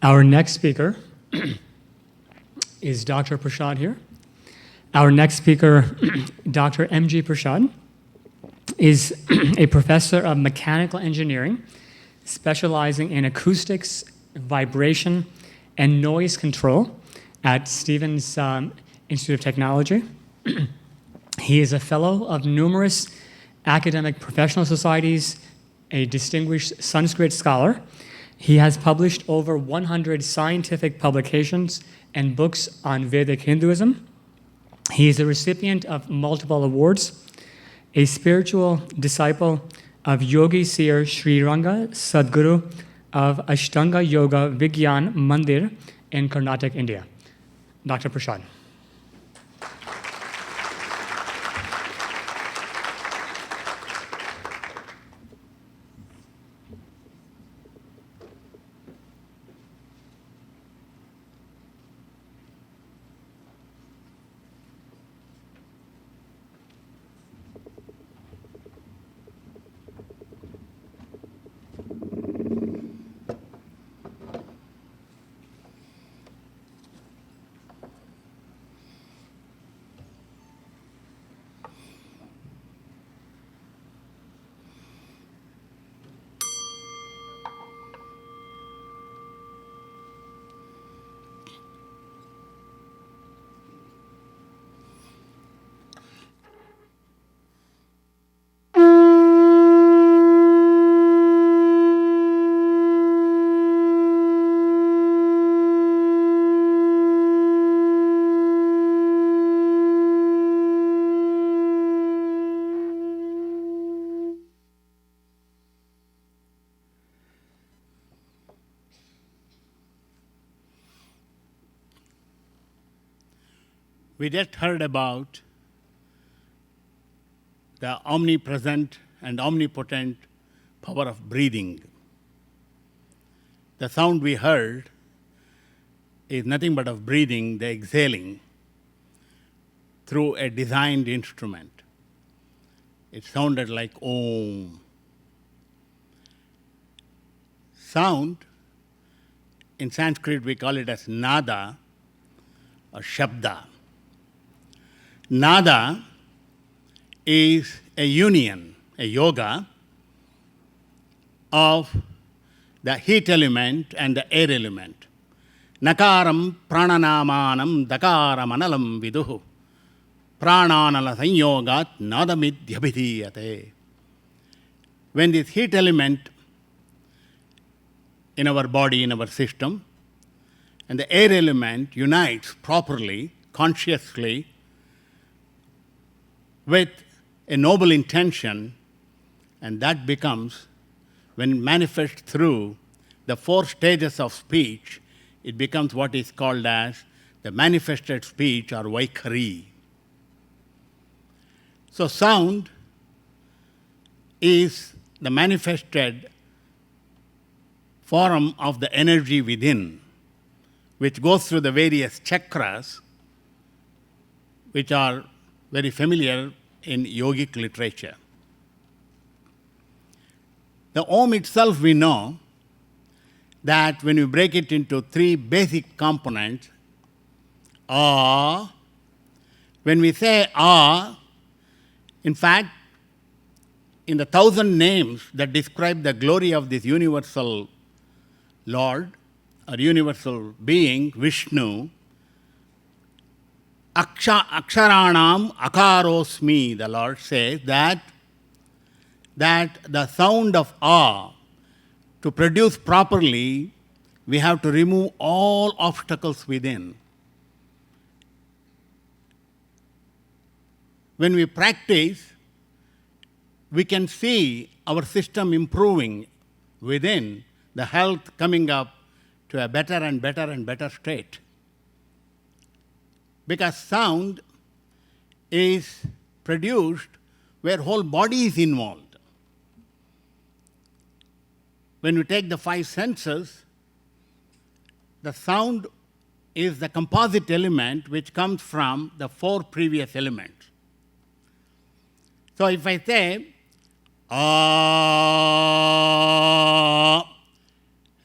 Our next speaker is Dr. Prasad here. Our next speaker, Dr. M.G. Prasad, is a professor of mechanical engineering, specializing in acoustics, vibration, and noise control at Stevens Institute of Technology. He is a fellow of numerous academic professional societies, a distinguished Sanskrit scholar. He has published over 100 scientific publications and books on Vedic Hinduism. He is a recipient of multiple awards, a spiritual disciple of yogi-seer Sriranga Sadguru of Ashtanga Yoga Vijnana Mandiram in Karnataka, India. Dr. Prasad. We just heard about the omnipresent and omnipotent power of breathing. The sound we heard is nothing but of breathing, the exhaling, through a designed instrument. It sounded like Om. Sound, in Sanskrit we call it as nada or shabda. Nada is a union, a yoga of the heat element and the air element. Nakaram prananamanam dakaram analam viduhu prananala sanyogat nadamidhyabhidiyate. When this heat element in our body, in our system, and the air element unites properly, consciously, with a noble intention, and that becomes, when manifest through the 4 stages of speech, it becomes what is called as the manifested speech or Vaikhari. So sound is the manifested form of the energy within, which goes through the various chakras, which are very familiar in yogic literature. The Om itself, we know that when we break it into 3 basic components, Ah, when we say Ah, in fact, in the 1,000 names that describe the glory of this universal Lord or universal being, Vishnu, Aksharanam akarosmi, the Lord says that the sound of Ah, to produce properly, we have to remove all obstacles within. When we practice, we can see our system improving within, the health coming up to a better and better and better state. Because sound is produced where whole body is involved. When we take the 5 senses, the sound is the composite element which comes from the 4 previous elements. So if I say, Ah,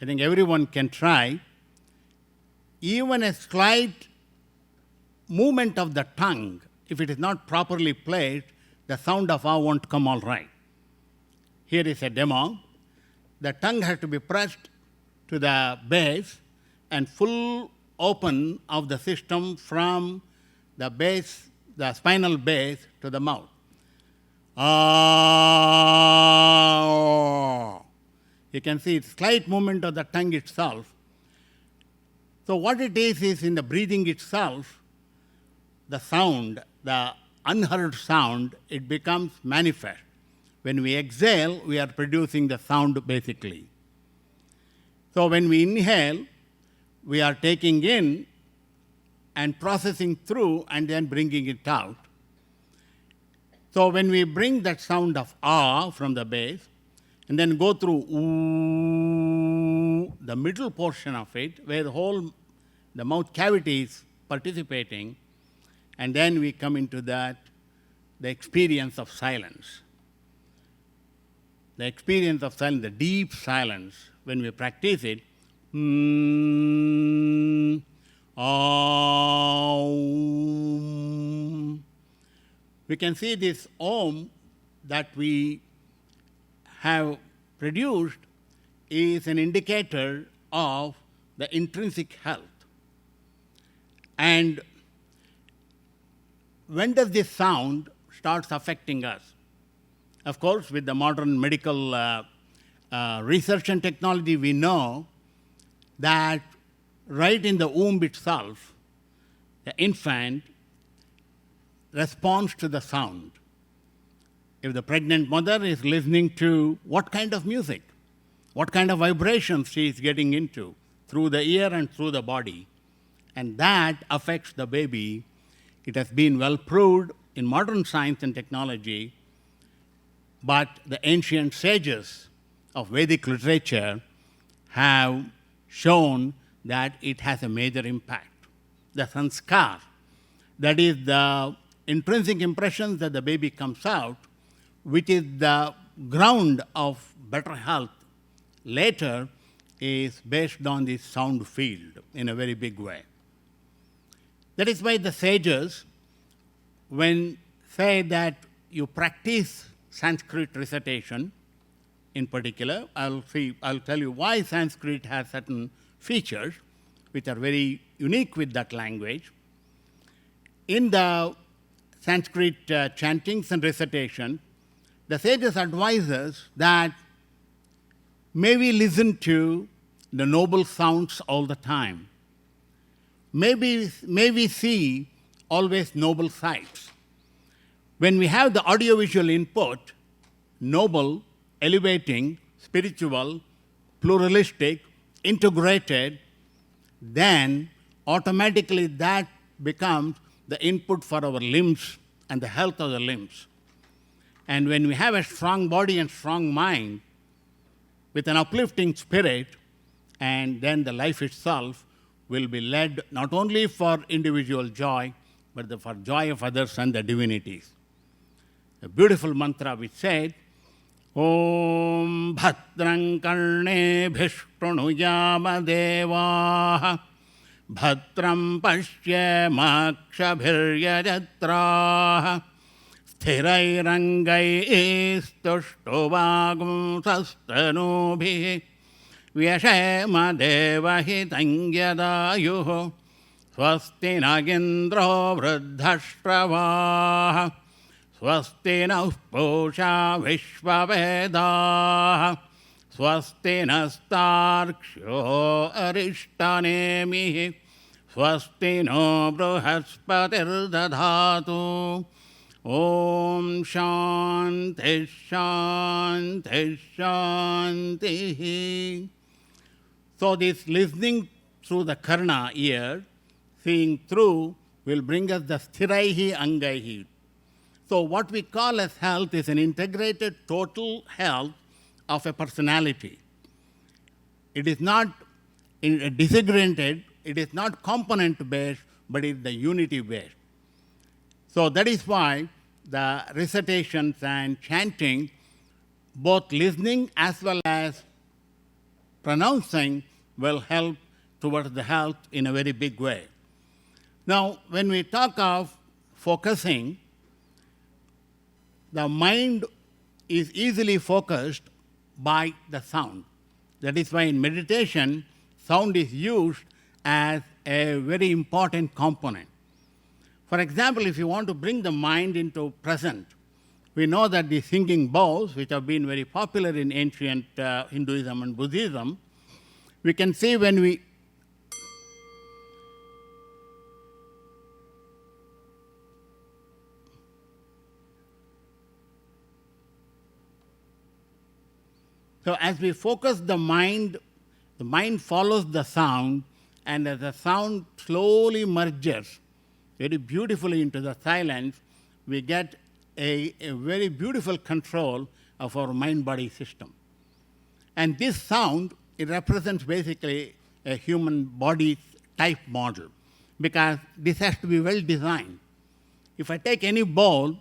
I think everyone can try. even a slight movement of the tongue, if it is not properly placed, the sound of ah won't come all right. Here is a demo. The tongue has to be pressed to the base and full open of the system from the base, the spinal base, to the mouth. Ah. You can see it's slight movement of the tongue itself. So what it is in the breathing itself, the sound, the unheard sound, it becomes manifest. When we exhale, we are producing the sound basically. So when we inhale, we are taking in and processing through and then bringing it out. So when we bring that sound of ah from the base and then go through ooh, the middle portion of it, where the mouth cavity is participating, and then we come into that, the experience of silence. The experience of silence, the deep silence, when we practice it, Om. We can see this Om that we have produced is an indicator of the intrinsic health. And when does this sound starts affecting us? Of course, with the modern medical research and technology, we know that right in the womb itself, the infant responds to the sound. If the pregnant mother is listening to what kind of music, what kind of vibrations she is getting into through the ear and through the body, and that affects the baby. It has been well proved in modern science and technology, but the ancient sages of Vedic literature have shown that it has a major impact. The sanskar, that is the intrinsic impressions that the baby comes out, which is the ground of better health, later is based on this sound field in a very big way. That is why the sages, when say that you practice Sanskrit recitation in particular, I'll tell you why Sanskrit has certain features which are very unique with that language. In the Sanskrit chantings and recitation, the sages advise us that may we listen to the noble sounds all the time. May we see always noble sights. When we have the audiovisual input, noble, elevating, spiritual, pluralistic, integrated, then automatically that becomes the input for our limbs and the health of the limbs. And when we have a strong body and strong mind with an uplifting spirit, and then the life itself will be led not only for individual joy, but for joy of others and the divinities. A beautiful mantra which said, Om Bhadrang Karne Bhishnuyama Devaha Bhadram Pashya Makshabhiryajatraha Sthirairangai Istushtovagum Sastanubhi Vyashema Devahitam Yadayuho Swasti Nagendro Vruddhashtravaha Swasti Nau Pusha Vishvavedaha Swasti Nastarksho Arishtanemihi Swasti No Bruhaspatir Dadhatu Om Shanti Shanti Shanti. So this listening through the karna ear, seeing through, will bring us the sthiraihi angaihi. So what we call as health is an integrated total health of a personality. It is not disaggregated, it is not component-based, but it is the unity-based. So that is why the recitations and chanting, both listening as well as pronouncing, will help towards the health in a very big way. Now, when we talk of focusing, the mind is easily focused by the sound. That is why in meditation, sound is used as a very important component. For example, if you want to bring the mind into present, we know that the singing bowls, which have been very popular in ancient Hinduism and Buddhism, we can see when we So as we focus the mind follows the sound, and as the sound slowly merges very beautifully into the silence, we get a very beautiful control of our mind-body system. And this sound, it represents basically a human body type model, because this has to be well designed. If I take any bowl,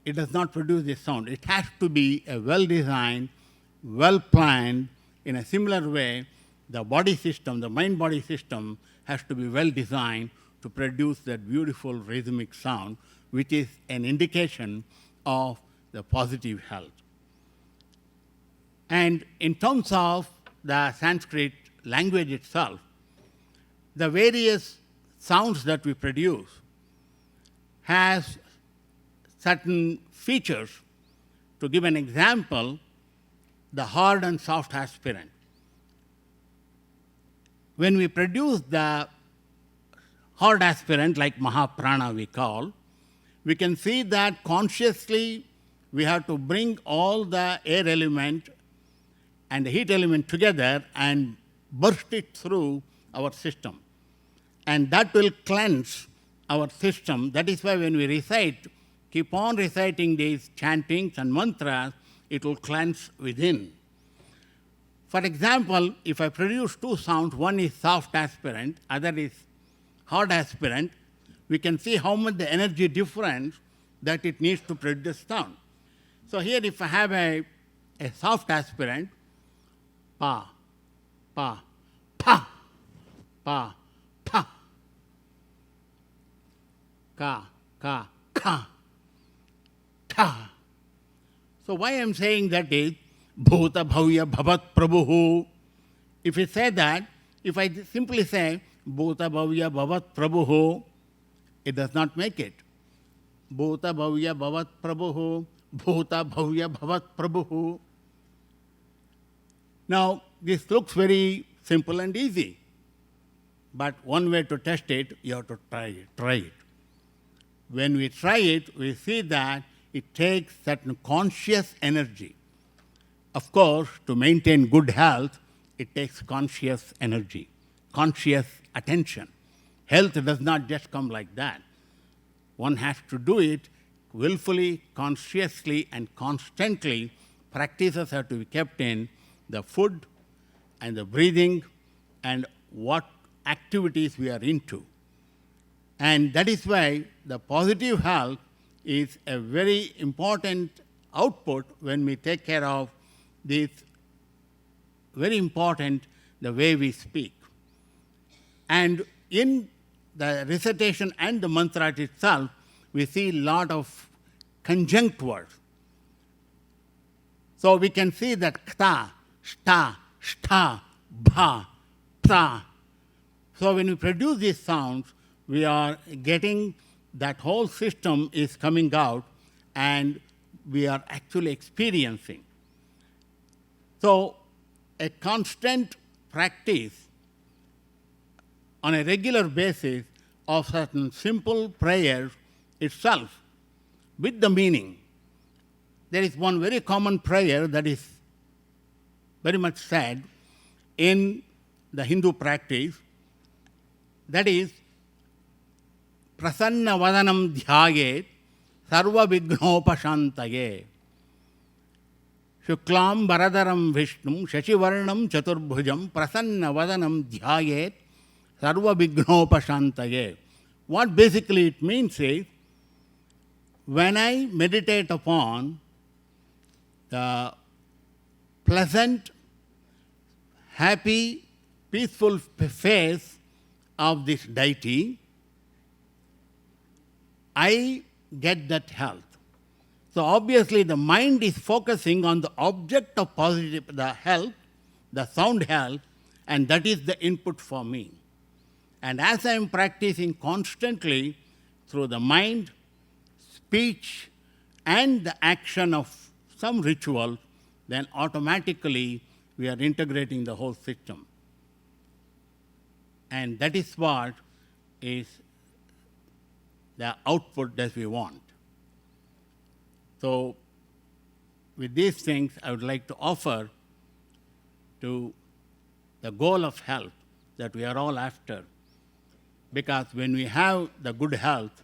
it does not produce this sound. It has to be a well-designed, well-planned. In a similar way, the body system, the mind-body system, has to be well-designed to produce that beautiful rhythmic sound, which is an indication of the positive health. And in terms of the Sanskrit language itself, the various sounds that we produce has certain features. To give an example, the hard and soft aspirant. When we produce the hard aspirant, like Mahaprana we call, we can see that consciously we have to bring all the air element and the heat element together and burst it through our system. And that will cleanse our system. That is why when we recite, keep on reciting these chantings and mantras, it will cleanse within. For example, if I produce two sounds, one is soft aspirant, other is hard aspirant, we can see how much the energy difference that it needs to produce sound. So here if I have a soft aspirant, pa, pa, pa, pa, pa, ka, ka, ka, ta. So why I'm saying that is, bhuta bhavya bhavat prabhu. If we say that, if I simply say, bhuta bhavya bhavat prabhu, it does not make it. Bhuta bhavya bhavat prabhu, bhuta bhavya bhavat prabhu. Now, this looks very simple and easy. But one way to test it, you have to try it. When we try it, we see that it takes certain conscious energy. Of course, to maintain good health, it takes conscious energy, conscious attention. Health does not just come like that. One has to do it willfully, consciously, and constantly. Practices have to be kept in the food and the breathing and what activities we are into. And that is why the positive health is a very important output when we take care of this very important, the way we speak. And in the recitation and the mantra itself, we see a lot of conjunct words. So we can see that kta, sta, sta, bha, tra. So when we produce these sounds, we are getting that whole system is coming out and we are actually experiencing. So a constant practice on a regular basis of certain simple prayers itself with the meaning. There is one very common prayer that is very much said in the Hindu practice, that is, prasanna vadanam dhyayet sarva vignopashantaye shuklam varadaram vishnum shashivarnam chaturbhujam prasanna vadanam dhyayet sarva vignopashantaye. What basically it means is, when I meditate upon the pleasant, happy, peaceful face of this deity, I get that health. So obviously the mind is focusing on the object of positive, the health, the sound health, and that is the input for me. And as I am practicing constantly through the mind, speech, and the action of some ritual, then automatically we are integrating the whole system. And that is what is the output that we want. So with these things, I would like to offer to the goal of health that we are all after. Because when we have the good health,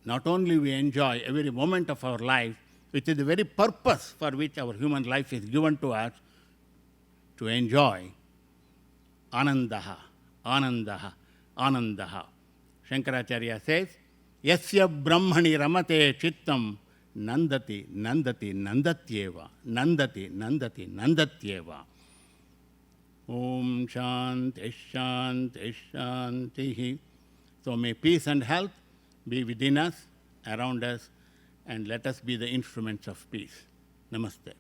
not only we enjoy every moment of our life, which is the very purpose for which our human life is given to us, to enjoy anandaha, anandaha, anandaha. Shankaracharya says, Yasya brahmani ramate chittam nandati, nandati, nandatyeva, nandati, nandati, nandatyeva. Om Shanti, Shanti, Shanti. So may peace and health be within us, around us, and let us be the instruments of peace. Namaste.